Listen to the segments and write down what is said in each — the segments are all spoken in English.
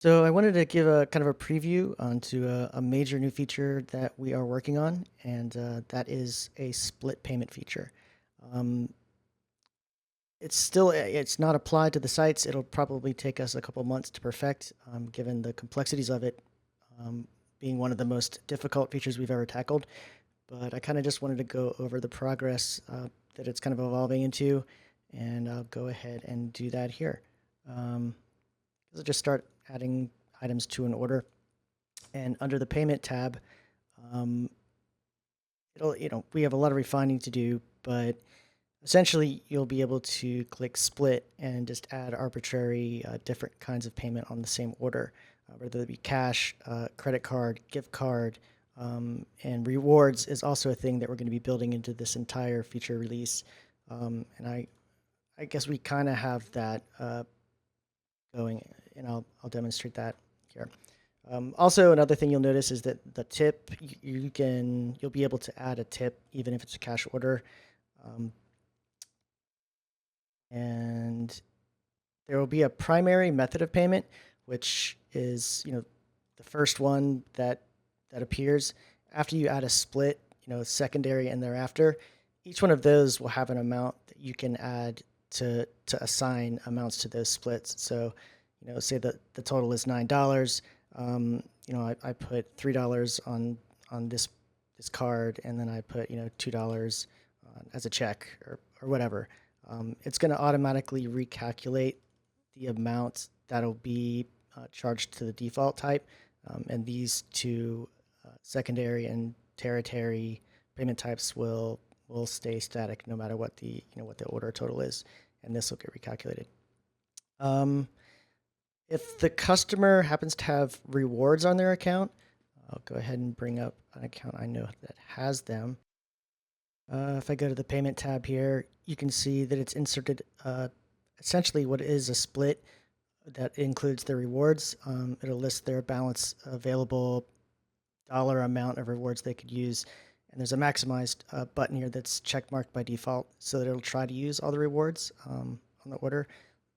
So I wanted to give a kind of a preview onto a major new feature that we are working on, and that is a split payment feature. Um, it's not applied to the sites. It'll probably take us a couple months to perfect, given the complexities of it, um, being one of the most difficult features we've ever tackled. But I kind of just wanted to go over the progress that it's kind of evolving into, and I'll go ahead and do that here. Um, I'll just start adding items to an order. And under the payment tab, um, we have a lot of refining to do, but essentially you'll be able to click split and just add arbitrary different kinds of payment on the same order, whether it be cash, credit card, gift card, and rewards is also a thing that we're going to be building into this entire feature release. And I guess we kind of have that going, and I'll demonstrate that here. Also, another thing you'll notice is that the tip you'll be able to add a tip even if it's a cash order, um, and there will be a primary method of payment, which is the first one that appears after you add a split. Secondary and thereafter, each one of those will have an amount that you can add to assign amounts to those splits. So, say that the total is $9. I put $3 on this card, and then I put $2 as a check or whatever. It's going to automatically recalculate the amount that'll be charged to the default type, and these two secondary and tertiary payment types will stay static no matter what the order total is, and this will get recalculated. Um, if the customer happens to have rewards on their account, I'll go ahead and bring up an account I know that has them. If I go to the payment tab here, you can see that it's inserted essentially what is a split that includes the rewards. It'll list their balance available, dollar amount of rewards they could use. And there's a maximized button here that's check marked by default so that it'll try to use all the rewards on the order.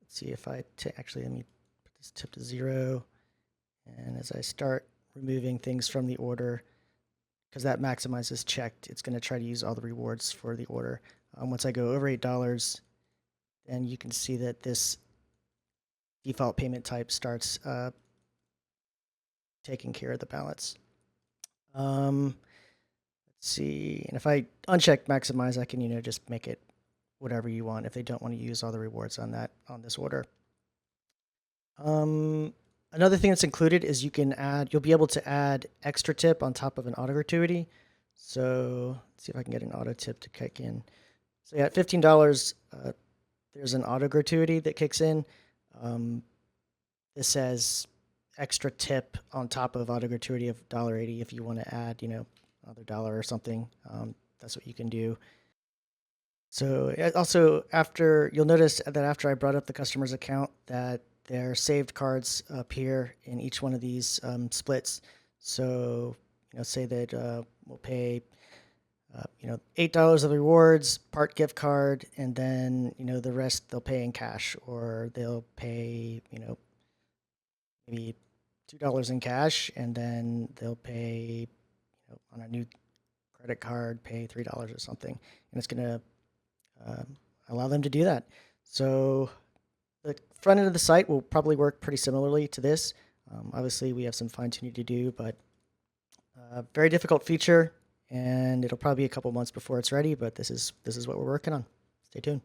Let's see if actually, let me put this tip to 0. And as I start removing things from the order, because that maximize is checked, it's going to try to use all the rewards for the order. Once I go over $8, then you can see that this default payment type starts taking care of the balance. Let's see, and if I uncheck maximize, I can just make it whatever you want if they don't want to use all the rewards on this order. Another thing that's included is you'll be able to add extra tip on top of an auto gratuity. So let's see if I can get an auto tip to kick in. So yeah, at $15, there's an auto gratuity that kicks in. This says extra tip on top of auto gratuity of $1.80 if you want to add, another dollar or something. That's what you can do. So also you'll notice that after I brought up the customer's account, that their saved cards appear in each one of these splits. So say that we'll pay $8 of rewards, part gift card, and then the rest they'll pay in cash, or they'll pay maybe $2 in cash, and then they'll pay on a new credit card, pay $3 or something, and it's going to allow them to do that. So the front end of the site will probably work pretty similarly to this. Obviously, we have some fine tuning to do, but very difficult feature, and it'll probably be a couple months before it's ready. But this is what we're working on. Stay tuned.